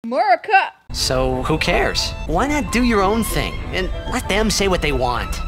MURICA! So who cares? Why not do your own thing and let them say what they want?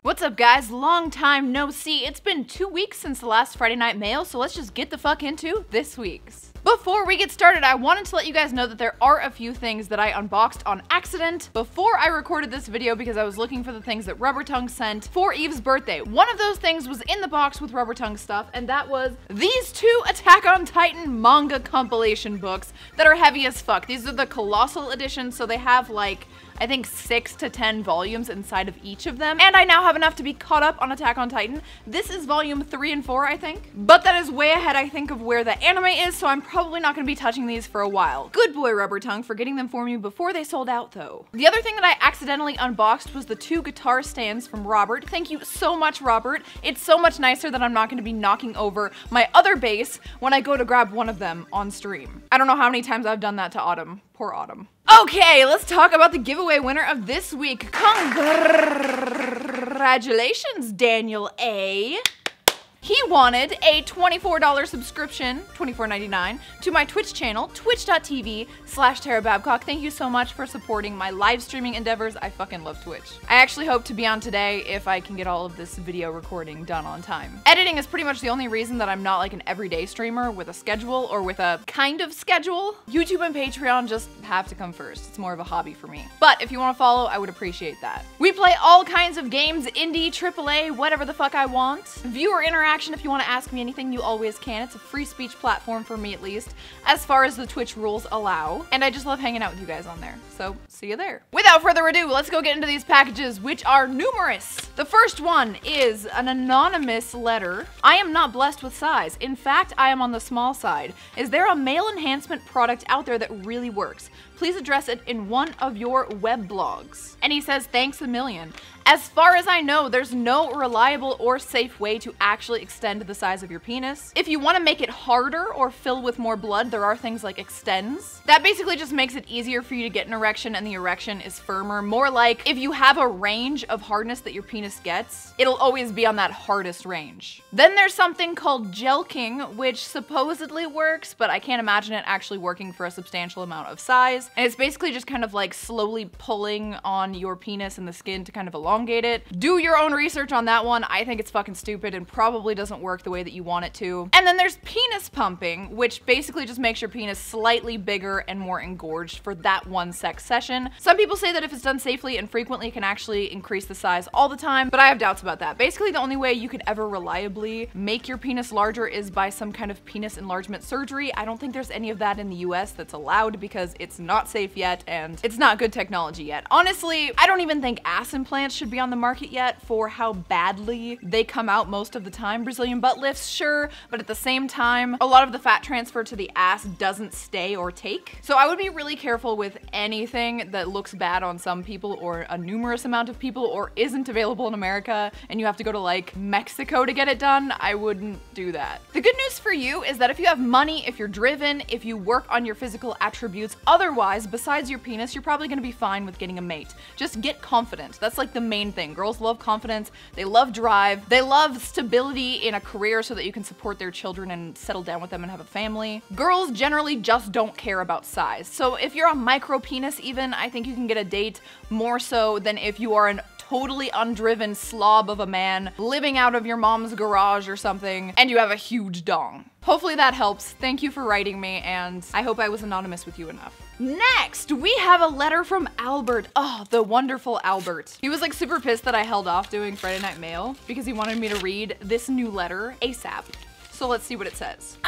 What's up, guys? Long time no see. It's been 2 weeks since the last Friday Night Mail, so let's just get the fuck into this week's. Before we get started, I wanted to let you guys know that there are a few things that I unboxed on accident before I recorded this video because I was looking for the things that Rubber Tongue sent for Eve's birthday. One of those things was in the box with Rubber Tongue stuff, and that was these two Attack on Titan manga compilation books that are heavy as fuck. These are the Colossal editions, so they have like, I think 6 to 10 volumes inside of each of them, and I now have enough to be caught up on Attack on Titan. This is volume 3 and 4, I think, but that is way ahead, I think, of where the anime is, so I'm probably not gonna be touching these for a while. Good boy, Rubber Tongue, for getting them for me before they sold out, though. The other thing that I accidentally unboxed was the 2 guitar stands from Robert. Thank you so much, Robert. It's so much nicer that I'm not gonna be knocking over my other bass when I go to grab one of them on stream. I don't know how many times I've done that to Autumn. Poor Autumn. Okay, let's talk about the giveaway winner of this week. Congratulations, Daniel A. He wanted a $24 subscription, $24.99, to my Twitch channel, twitch.tv/tarababcock. Thank you so much for supporting my live streaming endeavors. I fucking love Twitch. I actually hope to be on today if I can get all of this video recording done on time. Editing is pretty much the only reason that I'm not like an everyday streamer with a schedule or with a kind of schedule. YouTube and Patreon just have to come first. It's more of a hobby for me. But if you want to follow, I would appreciate that. We play all kinds of games, indie, AAA, whatever the fuck I want. Viewer interaction. If you want to ask me anything, you always can. It's a free speech platform for me, at least, as far as the Twitch rules allow. And I just love hanging out with you guys on there. So, see you there. Without further ado, let's go get into these packages, which are numerous. The first one is an anonymous letter. I am not blessed with size. In fact, I am on the small side. Is there a male enhancement product out there that really works? Please address it in one of your web blogs. And he says, thanks a million. As far as I know, there's no reliable or safe way to actually extend the size of your penis. If you want to make it harder or fill with more blood, there are things like extends. That basically just makes it easier for you to get an erection, and the erection is firmer. More like if you have a range of hardness that your penis gets, it'll always be on that hardest range. Then there's something called jelking, which supposedly works, but I can't imagine it actually working for a substantial amount of size. And it's basically just kind of like slowly pulling on your penis and the skin to kind of elongate it. Do your own research on that one. I think it's fucking stupid and probably doesn't work the way that you want it to. And then there's penis pumping, which basically just makes your penis slightly bigger and more engorged for that one sex session. Some people say that if it's done safely and frequently, it can actually increase the size all the time, but I have doubts about that. Basically, the only way you could ever reliably make your penis larger is by some kind of penis enlargement surgery. I don't think there's any of that in the US that's allowed because it's not safe yet and it's not good technology yet. Honestly, I don't even think ass implants should be on the market yet for how badly they come out most of the time. Brazilian butt lifts, sure, but at the same time, a lot of the fat transfer to the ass doesn't stay or take. So I would be really careful with anything that looks bad on some people or a numerous amount of people or isn't available in America and you have to go to like Mexico to get it done. I wouldn't do that. The good news for you is that if you have money, if you're driven, if you work on your physical attributes, otherwise, besides your penis, you're probably gonna be fine with getting a mate. Just get confident. That's like the main thing. Girls love confidence, they love drive, they love stability in a career so that you can support their children and settle down with them and have a family. Girls generally just don't care about size. So if you're a micro penis even, I think you can get a date more so than if you are an totally undriven slob of a man living out of your mom's garage or something and you have a huge dong. Hopefully that helps. Thank you for writing me, and I hope I was anonymous with you enough. Next, we have a letter from Albert. Oh, the wonderful Albert. He was like super pissed that I held off doing Friday Night Mail because he wanted me to read this new letter ASAP. So let's see what it says.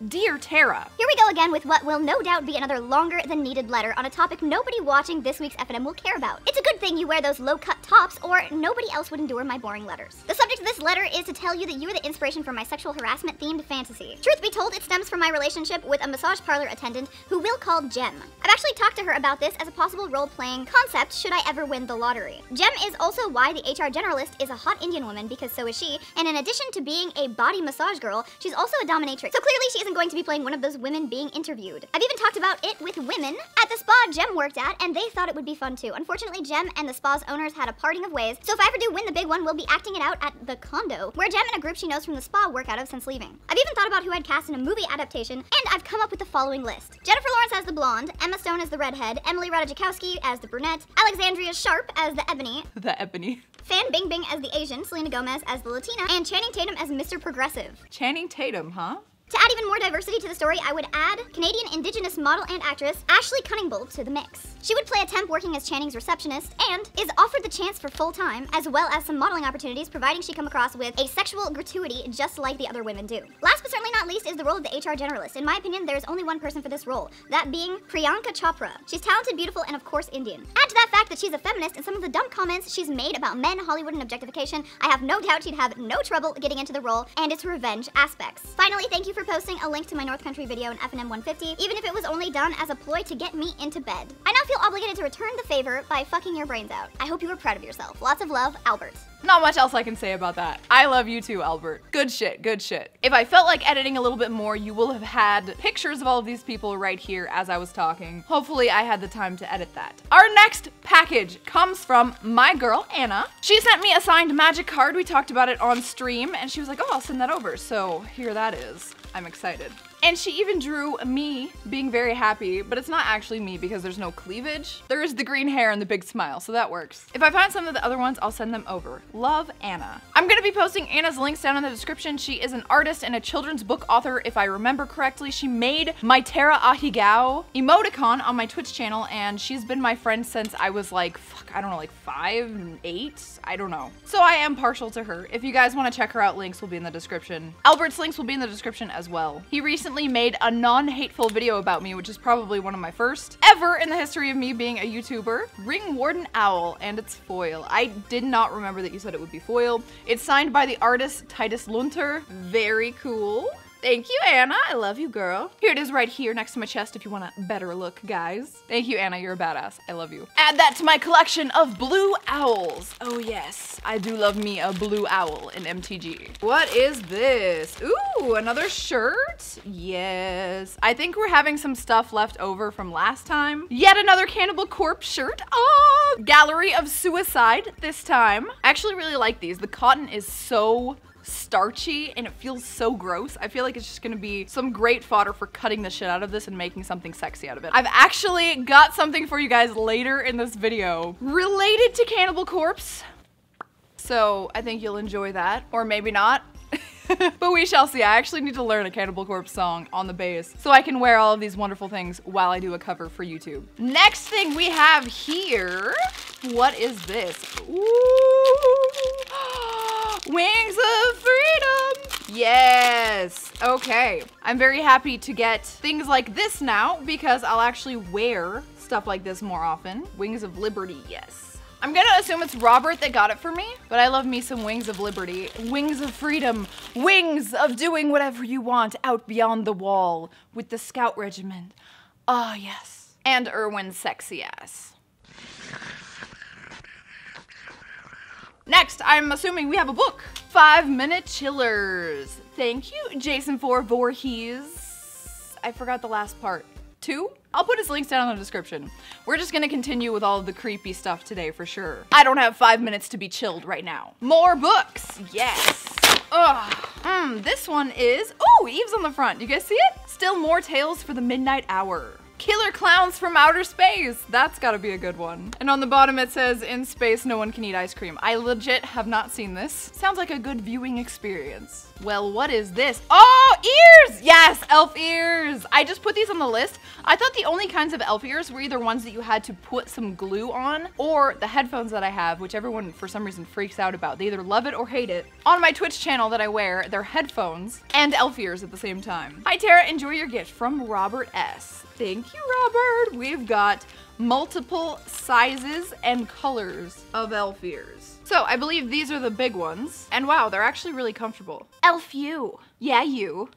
Dear Tara. Here we go again with what will no doubt be another longer than needed letter on a topic nobody watching this week's F&M will care about. It's a good thing you wear those low-cut tops or nobody else would endure my boring letters. The subject of this letter is to tell you that you are the inspiration for my sexual harassment themed fantasy. Truth be told, it stems from my relationship with a massage parlor attendant who we'll call Gem. I've actually talked to her about this as a possible role-playing concept should I ever win the lottery. Gem is also why the HR generalist is a hot Indian woman because so is she, and in addition to being a body massage girl, she's also a dominatrix. So clearly she is isn't going to be playing one of those women being interviewed. I've even talked about it with women at the spa Jem worked at, and they thought it would be fun too. Unfortunately, Jem and the spa's owners had a parting of ways, so if I ever do win the big one, we'll be acting it out at the condo, where Jem and a group she knows from the spa work out of since leaving. I've even thought about who I'd cast in a movie adaptation, and I've come up with the following list. Jennifer Lawrence as the blonde, Emma Stone as the redhead, Emily Ratajkowski as the brunette, Alexandria Sharp as the ebony, Fan Bingbing as the Asian, Selena Gomez as the Latina, and Channing Tatum as Mr. Progressive. Channing Tatum, huh? To add even more diversity to the story, I would add Canadian Indigenous model and actress Ashley Cunningbolt to the mix. She would play a temp working as Channing's receptionist and is offered the chance for full-time, as well as some modeling opportunities, providing she come across with a sexual gratuity just like the other women do. Last but certainly not least is the role of the HR generalist. In my opinion, there's only one person for this role, that being Priyanka Chopra. She's talented, beautiful, and of course Indian. Add to that fact that she's a feminist, and some of the dumb comments she's made about men, Hollywood, and objectification, I have no doubt she'd have no trouble getting into the role and its revenge aspects. Finally, thank you for posting a link to my North Country video in FNM 150, even if it was only done as a ploy to get me into bed. I now feel obligated to return the favor by fucking your brains out. I hope you were proud of yourself. Lots of love, Albert. Not much else I can say about that. I love you too, Albert. Good shit, good shit. If I felt like editing a little bit more, you will have had pictures of all of these people right here as I was talking. Hopefully I had the time to edit that. Our next package comes from my girl, Anna. She sent me a signed magic card. We talked about it on stream, and she was like, oh, I'll send that over. So here that is. I'm excited. And she even drew me being very happy, but it's not actually me because there's no cleavage. There is the green hair and the big smile, so that works. If I find some of the other ones, I'll send them over. Love, Anna. I'm gonna be posting Anna's links down in the description. She is an artist and a children's book author, if I remember correctly. She made my Tara Ahigao emoticon on my Twitch channel, and she's been my friend since I was like, I don't know, like 5, 8? I don't know. So I am partial to her. If you guys wanna check her out, links will be in the description. Albert's links will be in the description as well. He recently made a non-hateful video about me, which is probably one of my first ever in the history of me being a YouTuber. Ring Warden Owl, and it's foil. I did not remember that you said it would be foil. It's signed by the artist Titus Lunter. Very cool. Thank you, Anna. I love you, girl. Here it is right here next to my chest if you want a better look, guys. Thank you, Anna. You're a badass. I love you. Add that to my collection of blue owls. Oh, yes. I do love me a blue owl in MTG. What is this? Ooh, another shirt? Yes. I think we're having some stuff left over from last time. Yet another Cannibal Corpse shirt. Oh, Gallery of Suicide this time. I actually really like these. The cotton is so starchy and it feels so gross. I feel like it's just gonna be some great fodder for cutting the shit out of this and making something sexy out of it. I've actually got something for you guys later in this video related to Cannibal Corpse. So I think you'll enjoy that, or maybe not. But we shall see. I actually need to learn a Cannibal Corpse song on the bass so I can wear all of these wonderful things while I do a cover for YouTube. Next thing we have here, what is this? Ooh. Wings of Freedom! Yes! Okay. I'm very happy to get things like this now because I'll actually wear stuff like this more often. Wings of Liberty, yes. I'm gonna assume it's Robert that got it for me, but I love me some Wings of Liberty. Wings of Freedom. Wings of doing whatever you want out beyond the wall with the Scout Regiment. Ah, yes. And Erwin's sexy ass. Next, I'm assuming we have a book. 5-Minute Chillers. Thank you, Jason for Voorhees. I forgot the last part. 2? I'll put his links down in the description. We're just gonna continue with all of the creepy stuff today for sure. I don't have 5 minutes to be chilled right now. More books, yes. Ugh, this one is, oh, Eve's on the front. You guys see it? Still More Tales for the Midnight Hour. Killer Clowns from Outer Space. That's gotta be a good one. And on the bottom it says, in space no one can eat ice cream. I legit have not seen this. Sounds like a good viewing experience. Well, what is this? Oh, ears! Yes, elf ears. I just put these on the list. I thought the only kinds of elf ears were either ones that you had to put some glue on or the headphones that I have, which everyone for some reason freaks out about. They either love it or hate it. On my Twitch channel that I wear, they're headphones and elf ears at the same time. Hi Tara, enjoy your gift from Robert S. Thank you, Robert. We've got multiple sizes and colors of elf ears. So I believe these are the big ones. And wow, they're actually really comfortable. Elf you. Yeah, you.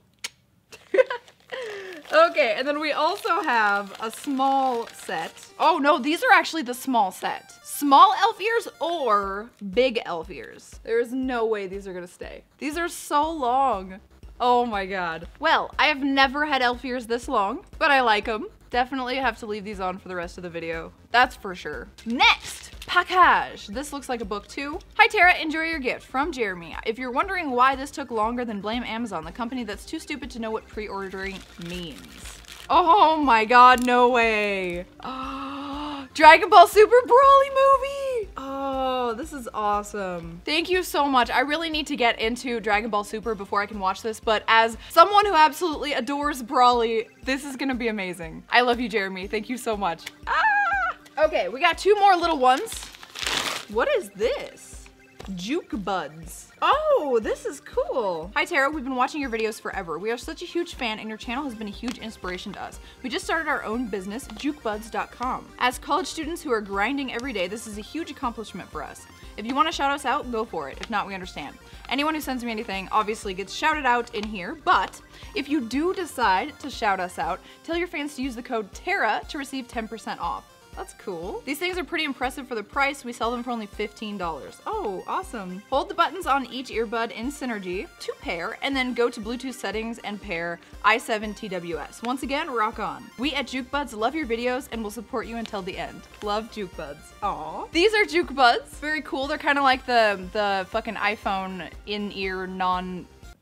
Okay, and then we also have a small set. Oh no, these are actually the small set. Small elf ears or big elf ears. There's no way these are gonna stay. These are so long. Oh my god. Well, I have never had elf ears this long, but I like them. Definitely have to leave these on for the rest of the video. That's for sure. Next, package. This looks like a book too. Hi Tara, enjoy your gift from Jeremy. If you're wondering why this took longer, then blame Amazon, the company that's too stupid to know what pre-ordering means. Oh my god, no way. Dragon Ball Super Brawly movie. Oh, this is awesome. Thank you so much. I really need to get into Dragon Ball Super before I can watch this, but as someone who absolutely adores Brawly, this is gonna be amazing. I love you, Jeremy. Thank you so much. Okay, we got 2 more little ones. What is this? Juke Buds. Oh, this is cool. Hi Tara, we've been watching your videos forever. We are such a huge fan and your channel has been a huge inspiration to us. We just started our own business, jukebuds.com. As college students who are grinding every day, this is a huge accomplishment for us. If you want to shout us out, go for it. If not, we understand. Anyone who sends me anything obviously gets shouted out in here, but if you do decide to shout us out, tell your fans to use the code TARA to receive 10% off. That's cool. These things are pretty impressive for the price. We sell them for only $15. Oh, awesome. Hold the buttons on each earbud in Synergy to pair, and then go to Bluetooth settings and pair i7 TWS. Once again, rock on. We at JukeBuds love your videos and will support you until the end. Love JukeBuds. Aw. These are JukeBuds. Very cool. They're kind of like the fucking iPhone in-ear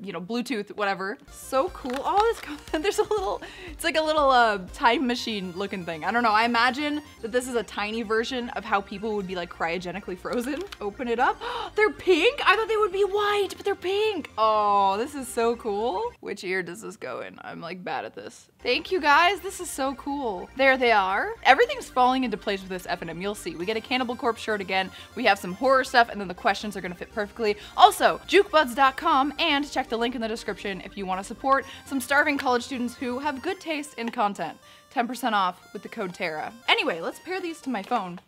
Bluetooth, whatever. So cool. Oh, there's a little, it's like a little time machine looking thing. I don't know. I imagine that this is a tiny version of how people would be like cryogenically frozen. Open it up. They're pink? I thought they would be white, but they're pink. Oh, this is so cool. Which ear does this go in? I'm like bad at this. Thank you guys. This is so cool. There they are. Everything's falling into place with this F&M. You'll see. We get a Cannibal Corpse shirt again. We have some horror stuff, and then the questions are gonna fit perfectly. Also, jukebuds.com, and check the link in the description if you want to support some starving college students who have good taste in content. 10% off with the code TARA. Anyway, let's pair these to my phone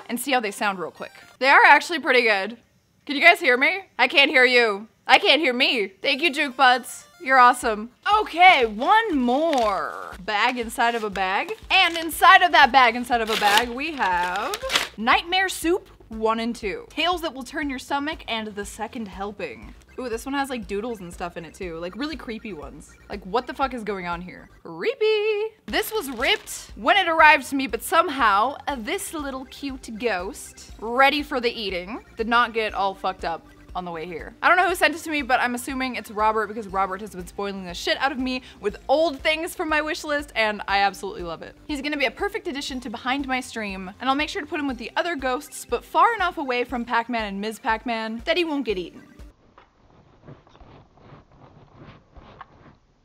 and see how they sound real quick. They are actually pretty good. Can you guys hear me? I can't hear you. I can't hear me. Thank you, JukeBuds. You're awesome. Okay, one more bag inside of a bag. And inside of that bag, inside of a bag, we have Nightmare Soup 1 and 2. Tales that will turn your stomach and the second helping. Ooh, this one has like doodles and stuff in it too. Like really creepy ones. Like what the fuck is going on here? Creepy. This was ripped when it arrived to me, but somehow this little cute ghost, ready for the eating, did not get all fucked up on the way here. I don't know who sent it to me, but I'm assuming it's Robert because Robert has been spoiling the shit out of me with old things from my wish list, and I absolutely love it. He's gonna be a perfect addition to behind my stream, and I'll make sure to put him with the other ghosts, but far enough away from Pac-Man and Ms. Pac-Man that he won't get eaten.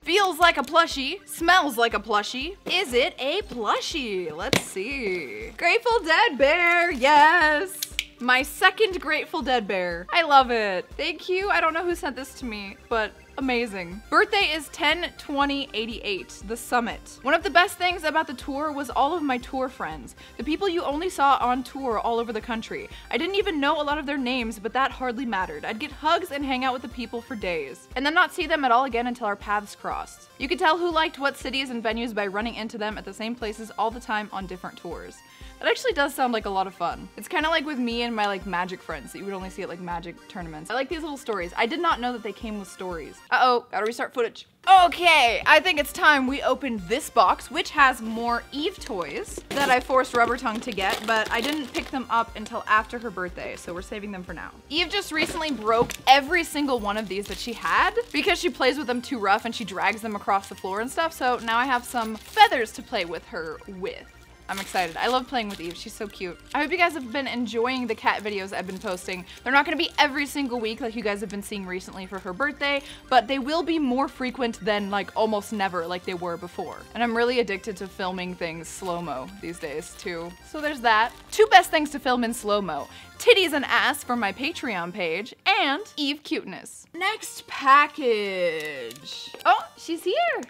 Feels like a plushie, smells like a plushie. Is it a plushie? Let's see. Grateful Dead bear, yes. My second Grateful Dead bear. I love it. Thank you. I don't know who sent this to me, but amazing. Birthday is 10/20/88, the summit. One of the best things about the tour was all of my tour friends. The people you only saw on tour all over the country. I didn't even know a lot of their names, but that hardly mattered. I'd get hugs and hang out with the people for days, and then not see them at all again until our paths crossed. You could tell who liked what cities and venues by running into them at the same places all the time on different tours. That actually does sound like a lot of fun. It's kind of like with me and my like magic friends that you would only see at like magic tournaments. I like these little stories. I did not know that they came with stories. Uh-oh, gotta restart footage. Okay, I think it's time we opened this box, which has more Eve toys that I forced Rubber Tongue to get, but I didn't pick them up until after her birthday, so we're saving them for now. Eve just recently broke every single one of these that she had because she plays with them too rough and she drags them across the floor and stuff, so now I have some feathers to play with her with. I'm excited. I love playing with Eve. She's so cute. I hope you guys have been enjoying the cat videos I've been posting. They're not gonna be every single week like you guys have been seeing recently for her birthday, but they will be more frequent than like almost never like they were before. And I'm really addicted to filming things slow-mo these days too. So there's that. 2 best things to film in slow-mo. Titties and ass from my Patreon page, and Eve cuteness. Next package. Oh, she's here.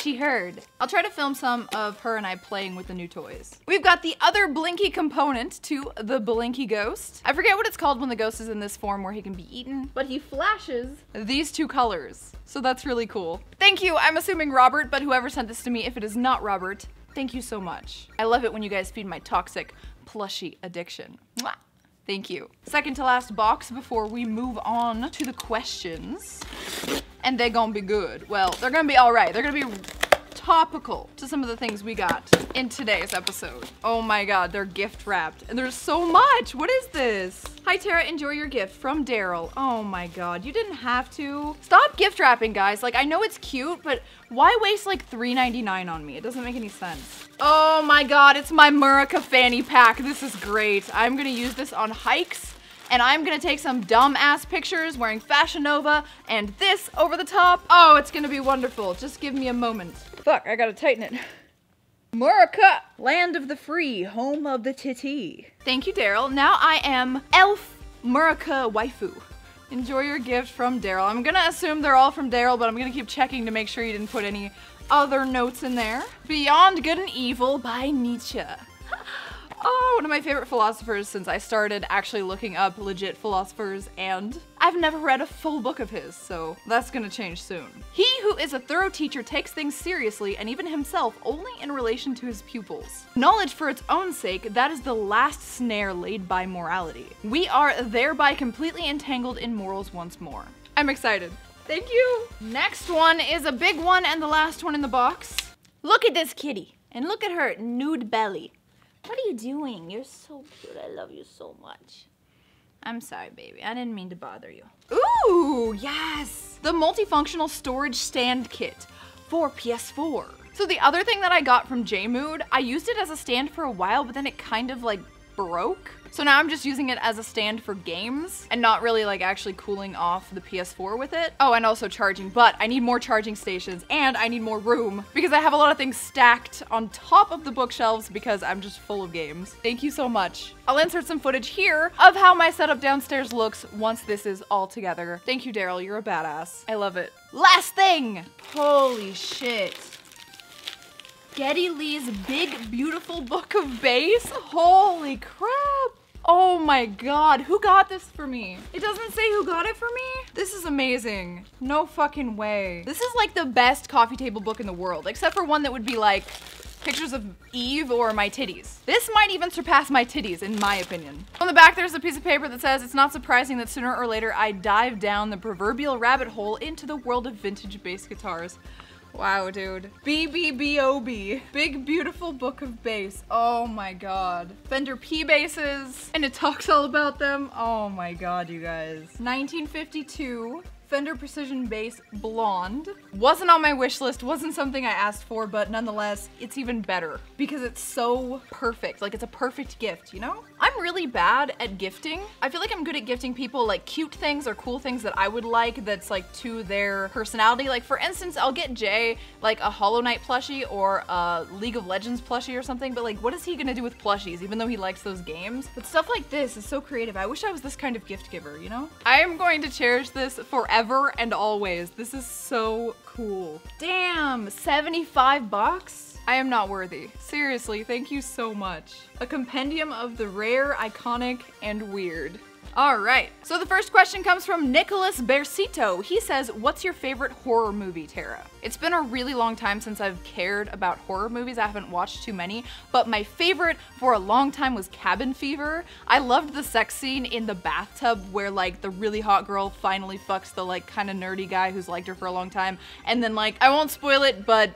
She heard. I'll try to film some of her and I playing with the new toys. We've got the other Blinky component to the Blinky Ghost. I forget what it's called when the ghost is in this form where he can be eaten, but he flashes these 2 colors. So that's really cool. Thank you, I'm assuming Robert, but whoever sent this to me, if it is not Robert, thank you so much. I love it when you guys feed my toxic plushie addiction. Mwah. Thank you. Second to last box before we move on to the questions. and they're gonna be good. Well, they're gonna be all right. They're gonna be topical to some of the things we got in today's episode. Oh my god, they're gift wrapped and there's so much. What is this? Hi Tara, enjoy your gift from Daryl. Oh my god, you didn't have to. Stop gift wrapping, guys. Like, I know it's cute, but why waste like $3.99 on me? It doesn't make any sense. Oh my god, it's my MURICA fanny pack. This is great. I'm gonna use this on hikes. And I'm gonna take some dumb-ass pictures wearing Fashion Nova and this over the top. Oh, it's gonna be wonderful. Just give me a moment. Fuck, I gotta tighten it. MURICA, land of the free, home of the titty. Thank you, Daryl. Now I am Elf MURICA waifu. Enjoy your gift from Daryl. I'm gonna assume they're all from Daryl, but I'm gonna keep checking to make sure you didn't put any other notes in there. Beyond Good and Evil by Nietzsche. Oh, one of my favorite philosophers since I started actually looking up legit philosophers, and I've never read a full book of his, so that's gonna change soon. He who is a thorough teacher takes things seriously, and even himself only in relation to his pupils. Knowledge for its own sake, that is the last snare laid by morality. We are thereby completely entangled in morals once more. I'm excited. Thank you. Next one is a big one and the last one in the box. Look at this kitty, and look at her nude belly. What are you doing? You're so cute. I love you so much. I'm sorry, baby. I didn't mean to bother you. Ooh, yes! The multifunctional storage stand kit for PS4. So the other thing that I got from Jmood, I used it as a stand for a while, but then it kind of like broke. So now I'm just using it as a stand for games and not really like actually cooling off the PS4 with it. Oh, and also charging, but I need more charging stations and I need more room because I have a lot of things stacked on top of the bookshelves because I'm just full of games. Thank you so much. I'll insert some footage here of how my setup downstairs looks once this is all together. Thank you, Daryl. You're a badass. I love it. Last thing. Holy shit. Geddy Lee's big, beautiful book of bass. Holy crap. Oh my god, who got this for me? It doesn't say who got it for me? This is amazing. No fucking way. This is like the best coffee table book in the world, except for one that would be like pictures of Eve or my titties. This might even surpass my titties, in my opinion. On the back, there's a piece of paper that says, it's not surprising that sooner or later I dive down the proverbial rabbit hole into the world of vintage bass guitars. Wow, dude. BBBOB. Big, beautiful book of bass. Oh my god. Fender P basses. And it talks all about them. Oh my god, you guys. 1952. Fender Precision Bass Blonde. Wasn't on my wish list, wasn't something I asked for, but nonetheless, it's even better because it's so perfect. Like, it's a perfect gift, you know? I'm really bad at gifting. I feel like I'm good at gifting people like cute things or cool things that I would like that's like to their personality. Like, for instance, I'll get Jay like a Hollow Knight plushie or a League of Legends plushie or something, but like, what is he gonna do with plushies, even though he likes those games? But stuff like this is so creative. I wish I was this kind of gift giver, you know? I am going to cherish this forever and always. This is so cool. Damn, 75 bucks? I am not worthy. Seriously, thank you so much. A compendium of the rare, iconic, and weird. All right, so the first question comes from Nicholas Bercito. He says, what's your favorite horror movie, Tara? It's been a really long time since I've cared about horror movies. I haven't watched too many, but my favorite for a long time was Cabin Fever. I loved the sex scene in the bathtub where like the really hot girl finally fucks the like kind of nerdy guy who's liked her for a long time. And then like, I won't spoil it, but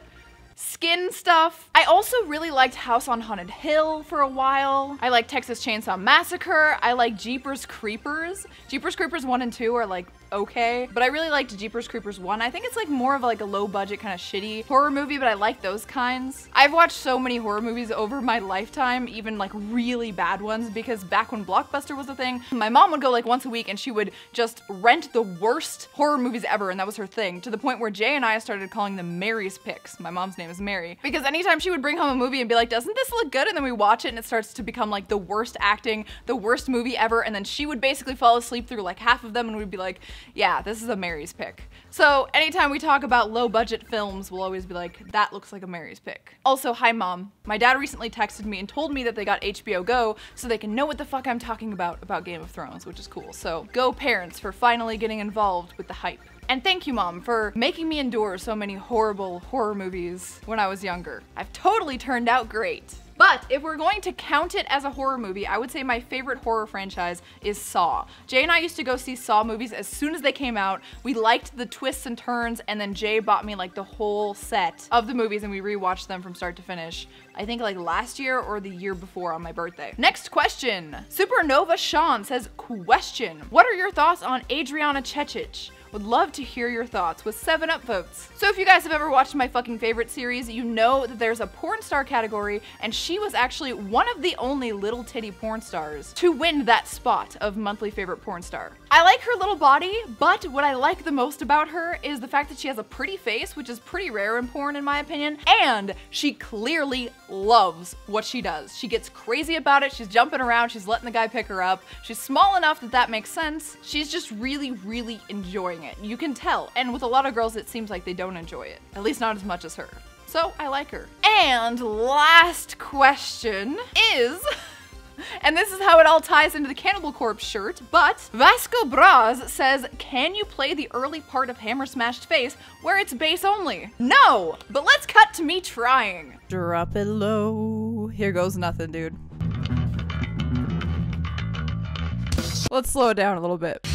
skin stuff. I also really liked House on Haunted Hill for a while. I like Texas Chainsaw Massacre. I like Jeepers Creepers. Jeepers Creepers 1 and 2 are like okay, but I really liked Jeepers Creepers 1. I think it's like more of like a low budget kind of shitty horror movie, but I like those kinds. I've watched so many horror movies over my lifetime, even like really bad ones, because back when Blockbuster was a thing, my mom would go like once a week and she would just rent the worst horror movies ever, and that was her thing, to the point where Jay and I started calling them Mary's Picks. My mom's name is Mary, because anytime she would bring home a movie and be like, doesn't this look good? And then we watch it and it starts to become like the worst acting, the worst movie ever, and then she would basically fall asleep through like half of them and we'd be like, yeah, this is a Mary's pick. So anytime we talk about low budget films, we'll always be like, that looks like a Mary's pick. Also, hi mom. My dad recently texted me and told me that they got HBO Go so they can know what the fuck I'm talking about Game of Thrones, which is cool. So go parents for finally getting involved with the hype. And thank you, Mom, for making me endure so many horrible horror movies when I was younger. I've totally turned out great. But if we're going to count it as a horror movie, I would say my favorite horror franchise is Saw. Jay and I used to go see Saw movies as soon as they came out. We liked the twists and turns, and then Jay bought me like the whole set of the movies and we rewatched them from start to finish. I think like last year or the year before on my birthday. Next question. Supernova Sean says, question, what are your thoughts on Adriana Chechich? Would love to hear your thoughts with 7 up votes. So if you guys have ever watched my fucking favorite series, you know that there's a porn star category, and she was actually one of the only little titty porn stars to win that spot of monthly favorite porn star. I like her little body, but what I like the most about her is the fact that she has a pretty face, which is pretty rare in porn in my opinion, and she clearly loves what she does. She gets crazy about it, she's jumping around, she's letting the guy pick her up. She's small enough that that makes sense. She's just really, really enjoying it. You can tell. And with a lot of girls, it seems like they don't enjoy it. At least not as much as her. So I like her. And last question is, and this is how it all ties into the Cannibal Corpse shirt, but Vasco Braz says, can you play the early part of Hammer Smashed Face where it's bass only? No, but let's cut to me trying. Drop it low. Here goes nothing, dude. Let's slow it down a little bit.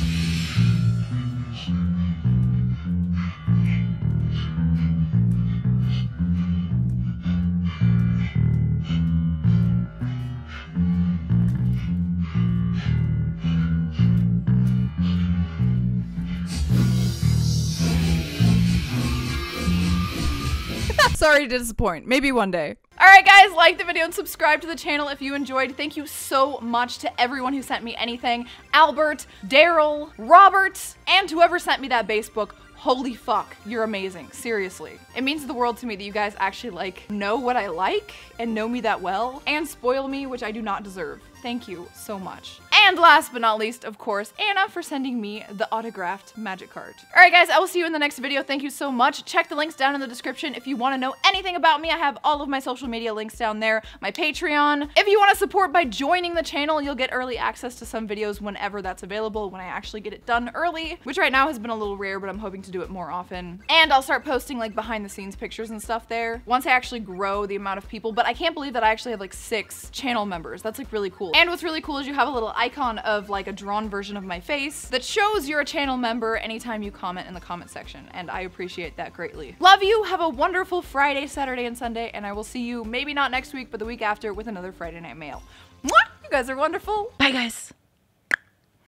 Sorry to disappoint. Maybe one day. Alright guys, like the video and subscribe to the channel if you enjoyed. Thank you so much to everyone who sent me anything. Albert, Daryl, Robert, and whoever sent me that bass book. Holy fuck, you're amazing. Seriously. It means the world to me that you guys actually like know what I like and know me that well and spoil me, which I do not deserve. Thank you so much. And last but not least, of course, Anna for sending me the autographed magic card. All right, guys, I will see you in the next video. Thank you so much. Check the links down in the description. If you want to know anything about me, I have all of my social media links down there. My Patreon. If you want to support by joining the channel, you'll get early access to some videos whenever that's available, when I actually get it done early, which right now has been a little rare, but I'm hoping to do it more often. And I'll start posting like behind the scenes pictures and stuff there once I actually grow the amount of people. But I can't believe that I actually have like 6 channel members. That's like really cool. And what's really cool is you have a little icon of like a drawn version of my face that shows you're a channel member anytime you comment in the comment section, and I appreciate that greatly. Love you, have a wonderful Friday, Saturday, and Sunday, and I will see you maybe not next week, but the week after with another Friday Night Mail. Mwah! You guys are wonderful. Bye guys.